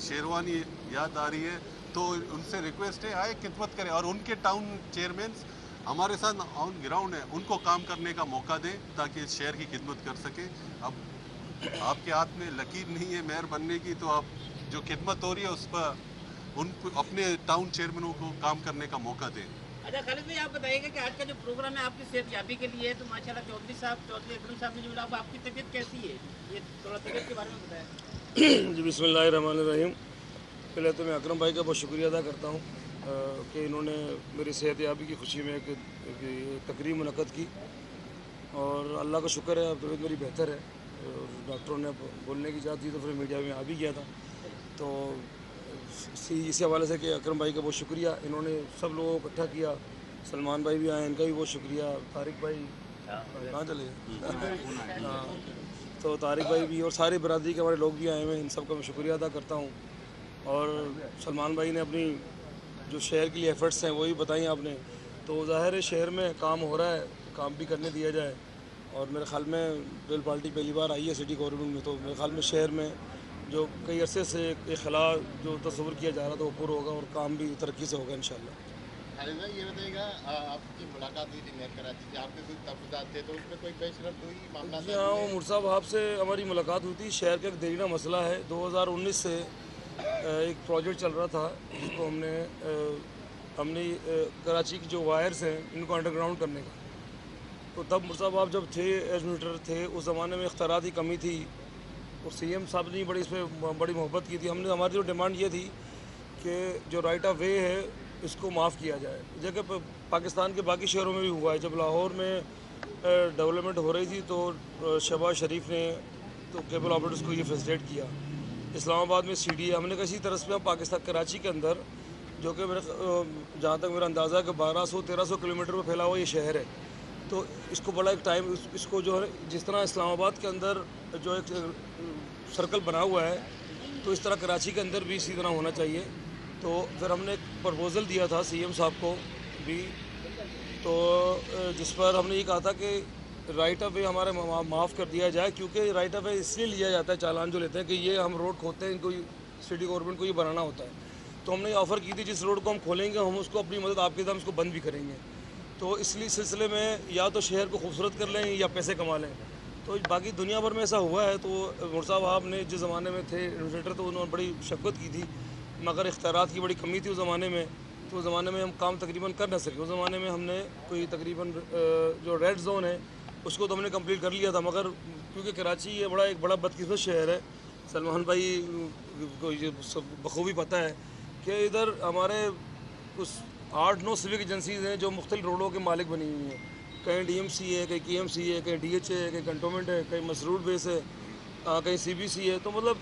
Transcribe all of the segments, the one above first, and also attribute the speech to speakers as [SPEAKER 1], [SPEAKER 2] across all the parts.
[SPEAKER 1] शेरवानी याद आ रही है, तो उनसे रिक्वेस्ट है आए खिदमत करें, और उनके टाउन चेयरमैन हमारे साथ ऑन ग्राउंड है, उनको काम करने का मौका दें ताकि इस शहर की खिदमत कर सके। अब आपके हाथ में लकीर नहीं है मेयर बनने की, तो आप जो खिदमत हो रही है उस पर उन अपने टाउन चेयरमैनों को काम करने का मौका दें।
[SPEAKER 2] अच्छा खालिद भाई, आप बताइएगा कि आज का जो प्रोग्राम है आपकी सेहतयाबी के लिए है, तो माशाल्लाह चौधरी अकरम साहब ने जो मिला, आपकी तबीयत कैसी है, ये थोड़ा तबीयत के बारे में बताएं।
[SPEAKER 3] जी बिस्मिल्लाहिर्रहमानिर्रहीम। पहले तो मैं अकरम भाई का बहुत शुक्रिया अदा करता हूँ कि इन्होंने मेरी सेहतयाबी की खुशी में एक तकरीब मुनक़्क़द की, और अल्लाह का शुक्र है अब तबीयत मेरी बेहतर है। और डॉक्टरों ने बोलने की इजाज़त दी तो फिर मीडिया में आ भी गया था। तो इसी हवाले से कि अकरम भाई का बहुत शुक्रिया, इन्होंने सब लोगों को इकट्ठा किया। सलमान भाई भी आए, इनका भी बहुत शुक्रिया। तारिक भाई कहाँ चले गए? हाँ, तो तारिक भाई भी और सारी बरादरी के हमारे लोग भी आए हुए हैं, इन सब का मैं शुक्रिया अदा करता हूँ। और सलमान भाई ने अपनी जो शहर के लिए एफ़र्ट्स हैं वही बताई आपने, तो ज़ाहिर है शहर में काम हो रहा है, काम भी करने दिया जाए। और मेरे ख़्याल में रेल पार्टी पहली बार आई है सिटी गवर्नमेंट में, तो मेरे ख्याल में शहर में जो कई अरसे से एक खला जो तस्वुर किया जा रहा था वो पूरा होगा और काम भी तरक्की से होगा इंशाल्लाह।
[SPEAKER 4] खालिद भाई ये बताइएगा, आपकी मुलाकात हुई थी मेयर कराची से, आपके कोई तफदात थे तो उसमें कोई पेशरफ हुई मामला?
[SPEAKER 3] जी हाँ, वो मुर साहब आपसे हमारी मुलाकात हुई थी। शहर का एक देरीना मसला है, 2019 से एक प्रोजेक्ट चल रहा था जिसको हमने कराची की जो वायर्स हैं इनको अंडरग्राउंड करने का। तो तब मुर साहब आप जब थे एडमिनिस्ट्रेटर थे, उस ज़माने में इख्तियारात की कमी थी और सीएम साहब ने बड़ी इसमें बड़ी मोहब्बत की थी। हमारी जो डिमांड ये थी कि जो राइट ऑफ वे है इसको माफ़ किया जाए, जगह पाकिस्तान के बाकी शहरों में भी हुआ है। जब लाहौर में डेवलपमेंट हो रही थी तो शहबाज शरीफ ने तो केबल ऑपरेटर्स को ये फैसिलिटेट किया। इस्लामाबाद में CDA हमने कहा, इसी तरह से पाकिस्तान कराची के अंदर जो कि मेरे जहाँ तक मेरा अंदाज़ा है कि 1200-1300 किलोमीटर पर फैला हुआ ये शहर है, तो इसको बड़ा एक टाइम इसको जो है जिस तरह इस्लामाबाद के अंदर जो एक सर्कल बना हुआ है तो इस तरह कराची के अंदर भी इसी तरह होना चाहिए। तो फिर हमने एक प्रपोज़ल दिया था CM साहब को भी, तो जिस पर हमने ये कहा था कि राइट ऑफ वे हमारा माफ़ कर दिया जाए, क्योंकि राइट ऑफ वे इसलिए लिया जाता है, चालान जो लेते हैं कि ये हम रोड खोदते हैं, इनको सिटी गवर्नमेंट को ये बनाना होता है। तो हमने ऑफ़र की थी जिस रोड को हम खोलेंगे हम उसको अपनी मदद आपके दाम इसको बंद भी करेंगे। तो इसलिए सिलसिले में या तो शहर को खूबसूरत कर लें या पैसे कमा लें। तो बाकी दुनिया भर में ऐसा हुआ है। तो मुर साहब आपने जिस ज़माने में थे एडमिनिस्ट्रेटर तो उन्होंने बड़ी शफ़क़त की थी, मगर इख्तियारात की बड़ी कमी थी उस ज़माने में, तो उस ज़माने में हम काम तकरीबन कर ना सके। उस ज़माने में हमने कोई तकरीबन जो रेड जोन है उसको तो हमने कंप्लीट कर लिया था, मगर क्योंकि कराची ये एक बड़ा बदकिस्मत शहर है, सलमान भाई को ये बखूबी पता है कि इधर हमारे कुछ 8-9 सिविक एजेंसीज़ हैं जो मुख्तलिफ रोडों के मालिक बनी हुई हैं। कहीं DMC है, कहीं KMC है, कहीं DHA है, कहीं कंटोनमेंट है, कहीं मसरूर बेस है, कहीं CBC है। तो मतलब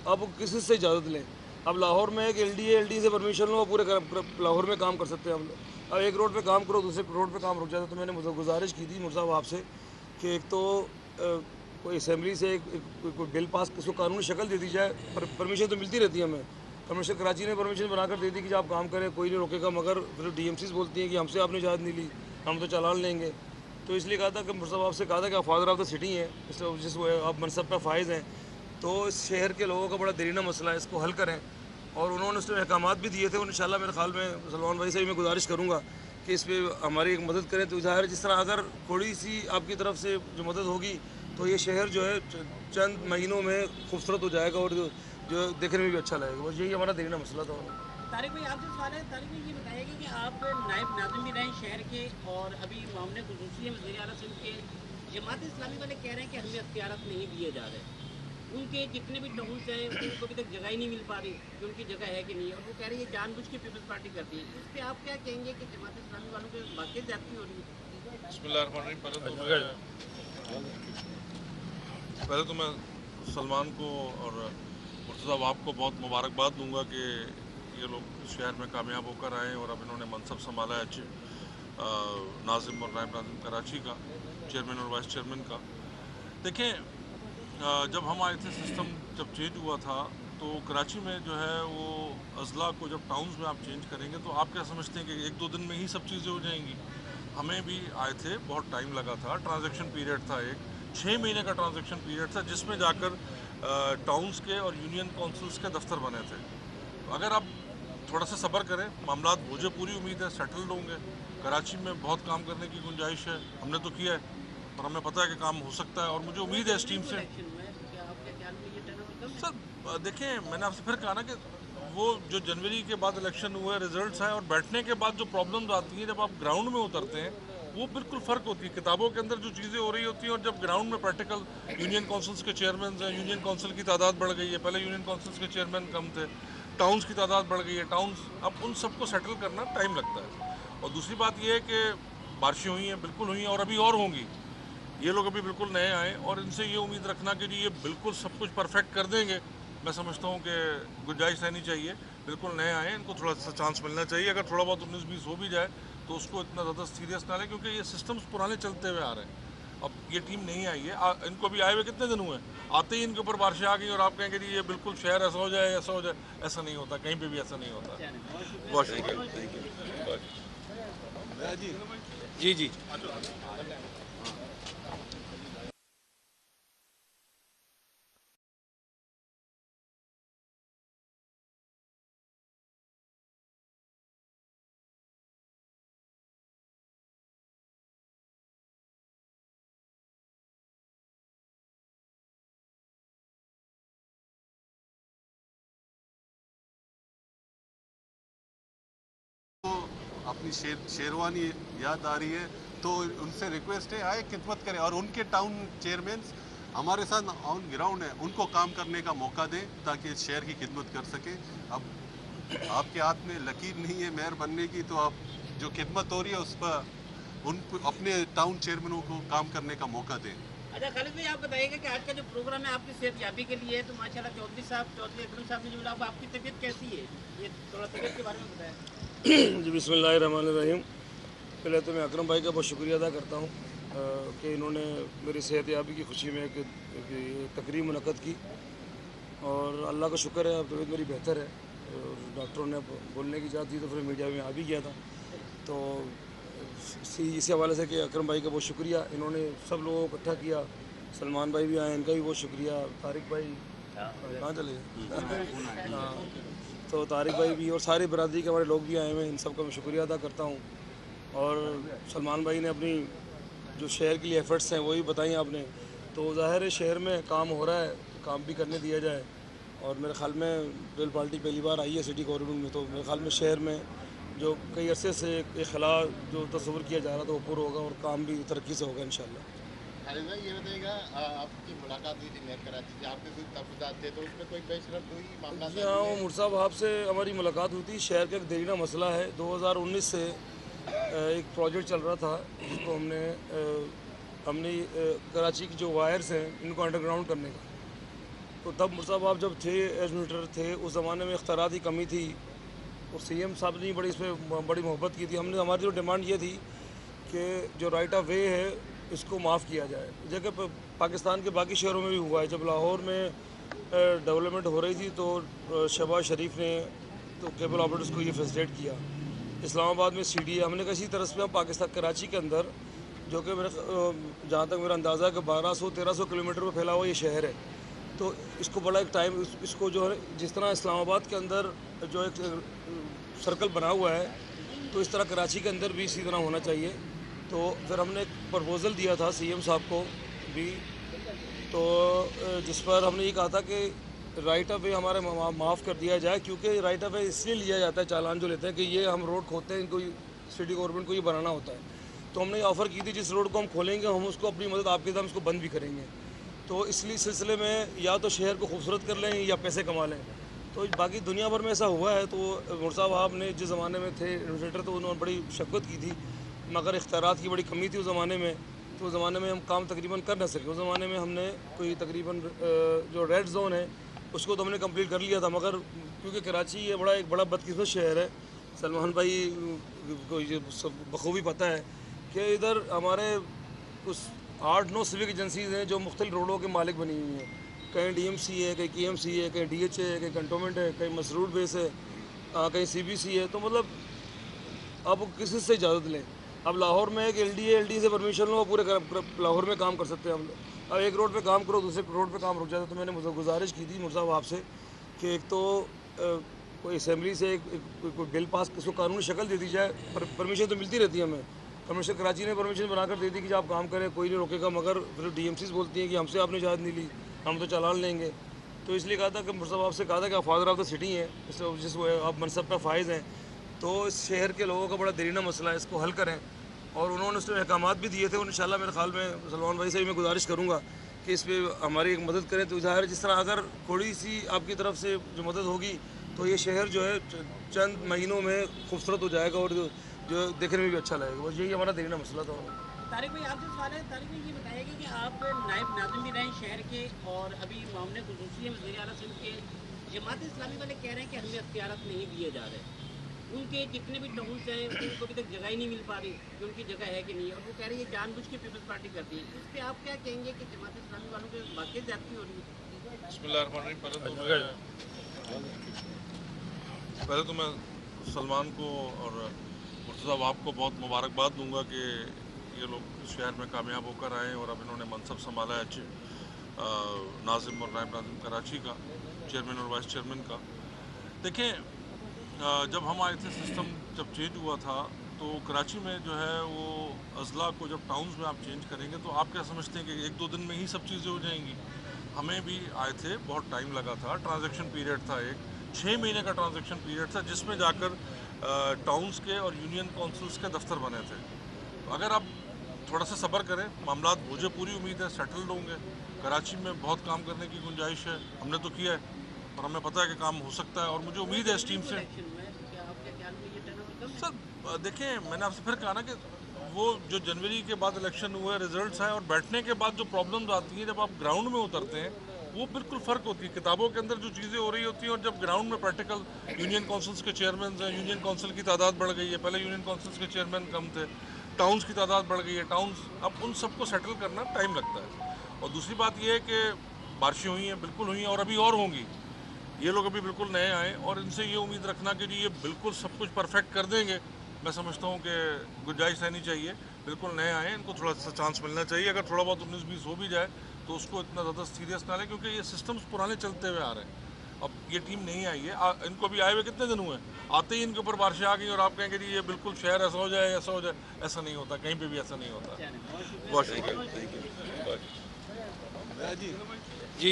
[SPEAKER 3] अब किसी से इजाज़त लें? अब लाहौर में एक LD से परमिशन लो, पूरे लाहौर में काम कर सकते हैं हम लोग। अब एक रोड पे काम करो, दूसरे रोड पे काम रुक जाता है। तो मैंने गुजारिश की थी मुर साहब आपसे कि एक तो कोई असम्बली से कोई बिल पास इसको कानूनी शक्ल दे दी जाए। परमिशन तो मिलती रहती है हमें, कमिश्नर कराची ने परमिशन बनाकर दे दी कि आप काम करें, कोई नहीं रोकेगा, मगर फिर DMCs बोलती हैं कि हमसे आपने इजाज़त नहीं ली, हम तो चालान लेंगे। तो इसलिए कहा था कि मुर साहब आपसे कहा था कि आप फादर ऑफ द सिटी हैं, जिस आप मनसब पर फायज़ हैं, तो इस शहर के लोगों का बड़ा देरीना मसला है, इसको हल करें। और उन्होंने उसमें अहकामात भी दिए थे, और इंशाल्लाह मेरे ख्याल में सलमान भाई से भी मैं गुजारिश करूँगा कि इस पर हमारी एक मदद करें। तो ज़ाहिर जिस तरह अगर थोड़ी सी आपकी तरफ से जो मदद होगी तो ये शहर जो है चंद महीनों में खूबसूरत हो जाएगा और जो देखने में भी अच्छा लगेगा। बस यही हमारा देरीना मसला था।
[SPEAKER 2] तारिक भाई आपसे सवाल है, तारिक भाई ये बताइएगा कि आप नायब नाज़िम भी रहे शहर के, और अभी मामले खुसूसी है वज़ीर आला सिंध के, जमात इस्लामी वाले कह रहे हैं कि हमें अख्तियारात नहीं दिए जा रहे, उनके जितने भी टाउन्स हैं उनको अभी तक जगह ही नहीं मिल पा रही कि उनकी जगह है कि नहीं, और वो कह रही है जानबूझ के पीपल्स पार्टी करती है। इस पर आप क्या कहेंगे कि जमात इस्लामी वालों के वाकई ज़्यादती हो रही है?
[SPEAKER 5] पहले तो मैं सलमान को और मुर्तज़ा आपको बहुत मुबारकबाद दूंगा कि ये लोग शहर में कामयाब होकर आए और अब इन्होंने मनसब संभाला है नाज़िम और नायब नाज़िम कराची का, चेयरमैन और वाइस चेयरमैन का। देखें, जब हम आए थे सिस्टम जब चेंज हुआ था तो कराची में जो है वो अजला को जब टाउन्स में आप चेंज करेंगे तो आप क्या समझते हैं कि 1-2 दिन में ही सब चीज़ें हो जाएंगी? हमें भी आए थे, बहुत टाइम लगा था, ट्रांजैक्शन पीरियड था, एक 6 महीने का ट्रांजैक्शन पीरियड था, जिसमें जाकर टाउन्स के और यूनियन काउंसिल्स के दफ्तर बने थे। अगर आप थोड़ा सा सब्र करें, मामलात मुझे पूरी उम्मीद है सेटल्ड होंगे। कराची में बहुत काम करने की गुंजाइश है, हमने तो किया है और हमें पता है कि काम हो सकता है और मुझे उम्मीद है इस टीम से। सर देखें, मैंने आपसे फिर कहा ना कि वो जो जनवरी के बाद इलेक्शन हुए, रिजल्ट्स आए और बैठने के बाद जो प्रॉब्लम्स आती हैं जब आप ग्राउंड में उतरते हैं, वो बिल्कुल फ़र्क होती है। किताबों के अंदर जो चीज़ें हो रही होती हैं और जब ग्राउंड में प्रैक्टिकल यूनियन काउंसिल्स के चेयरमैन हैं, यूनियन काउंसिल की तादाद बढ़ गई है, पहले यूनियन काउंसिल्स के चेयरमैन कम थे, टाउन्स की तादाद बढ़ गई है, टाउन्स, अब उन सबको सेटल करना टाइम लगता है। और दूसरी बात यह है कि बारिशें हुई हैं, बिल्कुल हुई हैं और अभी और होंगी। ये लोग अभी बिल्कुल नए आए और इनसे ये उम्मीद रखना कि जी ये बिल्कुल सब कुछ परफेक्ट कर देंगे, मैं समझता हूँ कि गुंजाइश रहनी चाहिए। बिल्कुल नए आए, इनको थोड़ा सा चांस मिलना चाहिए। अगर थोड़ा बहुत 19-20 हो भी जाए तो उसको इतना ज़्यादा सीरियस ना लें, क्योंकि ये सिस्टम्स पुराने चलते हुए आ रहे हैं। अब ये टीम नहीं आई है, इनको भी आए हुए कितने दिन हुए, आते ही इनके ऊपर बारिशें आ गई और आप कहेंगे जी ये बिल्कुल शहर ऐसा हो जाए, ऐसा हो जाए, ऐसा नहीं होता, कहीं पे भी ऐसा नहीं होता। बहुत शुक्रिया।
[SPEAKER 3] जी जी।
[SPEAKER 1] तो अपनी शेरवानी याद आ रही है, तो उनसे रिक्वेस्ट है आए खिदमत करें और उनके टाउन चेयरमैन हमारे साथ ऑन ग्राउंड है, उनको काम करने का मौका दें ताकि इस शहर की खिदमत कर सके। अब आपके हाथ में लकीर नहीं है मेयर बनने की, तो आप जो खिदमत हो रही है उस पर उन अपने टाउन चेयरमैनों को काम करने का मौका दें।
[SPEAKER 2] अच्छा खालिद भाई, आप बताइएगा कि आज का जो प्रोग्राम है आपकी सेहतयाबी के लिए है, तो माशाल्लाह चौधरी अकरम साहब ने जो बोला, अब आपकी तबीयत कैसी है, ये थोड़ा तबीयत के बारे में बताएं।
[SPEAKER 3] जी बिस्मिल्लाहिर्रहमानिर्रहीम। पहले तो मैं अकरम भाई का बहुत शुक्रिया अदा करता हूँ कि इन्होंने मेरी सेहतयाबी की खुशी में एक तकरीब मुनक़्क़द की और अल्लाह का शुक्र है अब तबीयत मेरी बेहतर है। और डॉक्टरों ने बोलने की इजाज़त दी तो फिर मीडिया में आ भी गया था। तो इसी हवाले से कि अकरम भाई का बहुत शुक्रिया, इन्होंने सब लोगों को इकट्ठा किया। सलमान भाई भी आए, इनका भी बहुत शुक्रिया। तारिक भाई कहाँ चले गए? हाँ, तो तारिक भाई भी और सारी बरादरी के हमारे लोग भी आए हुए हैं, इन सब का मैं शुक्रिया अदा करता हूँ। और सलमान भाई ने अपनी जो शहर के लिए एफ़र्ट्स हैं वही बताई आपने, तो ज़ाहिर है शहर में काम हो रहा है, काम भी करने दिया जाए। और मेरे ख्याल में रेल पार्टी पहली बार आई है सिटी गवर्नमेंट में, तो मेरे ख्याल में शहर में जो कई अरसे से एक खला जो तस्वुर किया जा रहा था वो पूरा होगा और काम भी तरक्की से होगा इंशाल्लाह।
[SPEAKER 4] खालिद भाई ये बताइएगा, आपकी मुलाकात हुई थी मेयर कराची से, आपके कोई तफदात थे तो उसमें कोई पेशरफ हुई मामला?
[SPEAKER 3] जी हाँ, उमर साहब आपसे हमारी मुलाकात हुई थी। शहर का एक देरीना मसला है, 2019 से एक प्रोजेक्ट चल रहा था जिसको हमने कराची की जो वायर्स हैं इनको अंडरग्राउंड करने का। तो तब उमर साहब आप जब थे एडमिनिस्ट्रेटर थे, उस ज़माने में इख्तियारात की कमी थी और सीएम साहब ने बड़ी इसमें बड़ी मोहब्बत की थी। हमारी जो डिमांड ये थी कि जो राइट ऑफ वे है इसको माफ़ किया जाए, जगह पाकिस्तान के बाकी शहरों में भी हुआ है। जब लाहौर में डेवलपमेंट हो रही थी तो शहबाज शरीफ ने तो केबल ऑपरेटर्स को ये फैसिलिटेट किया। इस्लामाबाद में CDA हमने कहा, इसी तरह से हम पाकिस्तान कराची के अंदर जो कि मेरे जहाँ तक मेरा अंदाज़ा है कि 1200-1300 किलोमीटर में फैला हुआ ये शहर है, तो इसको बड़ा एक टाइम इसको जो है जिस तरह इस्लामाबाद के अंदर जो एक सर्कल बना हुआ है तो इस तरह कराची के अंदर भी इसी तरह होना चाहिए। तो फिर हमने एक प्रपोज़ल दिया था CM साहब को भी, तो जिस पर हमने ये कहा था कि राइट ऑफ वे हमारे माफ़ कर दिया जाए, क्योंकि राइट ऑफ वे इसलिए लिया जाता है, चालान जो लेते हैं कि ये हम रोड खोदते हैं, इनको सिटी गवर्नमेंट को ये बनाना होता है। तो हमने ऑफ़र की थी जिस रोड को हम खोलेंगे हम उसको अपनी मदद आपके साथ उसको बंद भी करेंगे। तो इसलिए सिलसिले में या तो शहर को खूबसूरत कर लें या पैसे कमा लें। तो बाकी दुनिया भर में ऐसा हुआ है। तो उमर साहब आपने जिस ज़माने में थे एडमिनिस्ट्रेटर, तो उन्होंने बड़ी शफ़क़त की थी, मगर इख्तियारात की बड़ी कमी थी उस ज़माने में, तो उस ज़माने में हम काम तकरीबन कर न सके। उस ज़माने में हमने कोई तकरीबन जो रेड जोन है उसको तो हमने कंप्लीट कर लिया था, मगर क्योंकि कराची ये एक बड़ा बदकिस्मत शहर है, सलमान भाई को ये बखूबी पता है कि इधर हमारे कुछ 8-9 सिविक एजेंसीज़ हैं जो मुख्तलिफ रोडों के मालिक बनी हुई हैं। कहीं DMC है, कहीं KMC है, कहीं DHA है, कहीं कंटोनमेंट है, कहीं मसरूर बेस है, कहीं CBC है। तो मतलब अब किसी से इजाज़त लें? अब लाहौर में एक LDA से परमिशन लो, पूरे लाहौर में काम कर सकते हैं हम लोग। اب ایک روڈ پہ کام کرو دوسرے روڈ پہ کام رک جاتا ہے. تو میں نے گزارش کی تھی مرزا صاحب سے کہ ایک تو کوئی اسمبلی سے کوئی بل پاس اس کو قانونی شکل دے دی جائے. پرمیشن تو ملتی رہتی ہے ہمیں. کمشنر کراچی نے پرمیشن بنا کر دے دی کہ آپ کام کریں کوئی نہیں روکے گا, مگر پھر ڈی ایم سیز بولتی ہیں کہ ہم سے آپ نے اجازت نہیں لی, ہم تو چالان لیں گے. تو اس لیے کہا تھا کہ مرزا صاحب سے کہا تھا کہ آپ فادر آف دا سٹی ہیں, جس آپ منصب پہ فائز ہیں, تو اس شہر کے لوگوں کا بڑا دیرینہ مسئلہ ہے, اس کو حل کریں. اور انہوں نے اس میں احکامات بھی دیے تھے, اور انشاءاللہ میرے خیال میں سلمان بھائی سے بھی میں گزارش کروں گا کہ اس پہ ہماری ایک مدد کریں. تو ظاہر ہے جس طرح اگر تھوڑی سی آپ کی طرف سے جو مدد ہوگی تو یہ شہر جو ہے چند مہینوں میں خوبصورت ہو جائے گا اور جو دیکھنے میں بھی اچھا لگے گا. بس یہی ہمارا دیرینہ مسئلہ تھا.
[SPEAKER 2] طارق بھائی آپ سے سوال ہے, طارق بھائی یہ بتائیے گا کہ آپ نائب ناظم بھی رہے ہیں شہر کے, اور ابھی معاملے خصوصی وزیر اعلیٰ سندھ کے جماعت اسلامی والے کہہ رہے ہیں کہ ہمیں اختیارات نہیں دیے جا رہے. ان کے جتنے بھی ٹاؤنس ہیں ان کو ابھی تک جگہ ہی نہیں مل پا رہی کہ ان کی جگہ ہے کہ نہیں, اور وہ کہہ رہی ہے جان بوجھ کے پیپلز پارٹی کرتی ہے. اس پہ آپ کیا کہیں گے کہ جماعت اسلامی والوں کے واقعی زیادتی ہو رہی ہے؟
[SPEAKER 5] بسم اللہ الرحمن الرحیم. پہلے تو میں سلمان کو اور مرتضیٰ صاحب کو بہت مبارکباد دوں گا کہ یہ لوگ اس شہر میں کامیاب ہو کر آئے ہیں اور اب انہوں نے منصب سنبھالا ہے ناظم اور نائب ناظم کراچی کا, چیئرمین اور وائس چیئرمین کا. دیکھیں, جب ہم آئے تھے سسٹم جب چینج ہوا تھا تو کراچی میں جو ہے وہ اضلاع کو جب ٹاؤنز میں آپ چینج کریں گے تو آپ کیا سمجھتے ہیں کہ ایک دو دن میں ہی سب چیزیں ہو جائیں گی؟ ہمیں بھی آئے تھے, بہت ٹائم لگا تھا. ٹرانزیکشن پیریڈ تھا, ایک 6 مہینے کا ٹرانزیکشن پیریڈ تھا جس میں جا کر ٹاؤنز کے اور یونین کونسلز کے دفتر بنے تھے. اگر آپ تھوڑا سا صبر کریں, معاملات مجھے پوری امید ہے سیٹلڈ ہوں گے. کراچی میں بہت کام کرنے کی گنجائش ہے, ہم نے تو کیا ہے اور ہمیں پتہ ہے کہ کام ہو سکتا ہے, اور مجھے امید ہے اس ٹیم سے. سر دیکھیں, میں نے آپ سے پھر کہا نا کہ وہ جو جنوری کے بعد الیکشن ہوئے, ریزلٹس آئے, اور بیٹھنے کے بعد جو پرابلمز آتی ہیں جب آپ گراؤنڈ میں اترتے ہیں وہ بالکل فرق ہوتی ہے. کتابوں کے اندر جو چیزیں ہو رہی ہوتی ہیں اور جب گراؤنڈ میں پریکٹیکل یونین کونسلز کے چیئرمینز ہیں, یونین کونسل کی تعداد بڑھ گئی ہے, پہلے یونین کونسلز کے چیئرمین کم تھے, ٹاؤنز کی تعداد بڑھ گئی ہے, ٹاؤنز اب ان سب کو سیٹل کرنا ٹائم لگتا ہے. اور دوسری بات یہ ہے کہ بارشیں ہوئی ہیں, بالکل ہوئی ہیں, اور ابھی اور ہوں گی. یہ لوگ ابھی بالکل نئے آئے اور ان سے یہ امید رکھنا کہ جی یہ بالکل سب کچھ پرفیکٹ کر دیں گے, میں سمجھتا ہوں کہ گنجائش رہنی چاہیے. بالکل نئے آئے, ان کو تھوڑا سا چانس ملنا چاہیے. اگر تھوڑا بہت 19-20 ہو بھی جائے تو اس کو اتنا زیادہ سیریس نہ لیں, کیونکہ یہ سسٹمز پرانے چلتے ہوئے آ رہے ہیں. اب یہ ٹیم نہیں آئی ہے, ان کو بھی آئے ہوئے کتنے دن ہوئے, آتے ہی ان کے اوپر بارشیں آ گئیں اور آپ کہیں کہ جی یہ بالکل شہر ایسا ہو جائے ایسا ہو جائے. ایسا نہیں ہوتا, کہیں پہ بھی ایسا نہیں ہوتا. بہت شکریہ.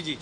[SPEAKER 3] جی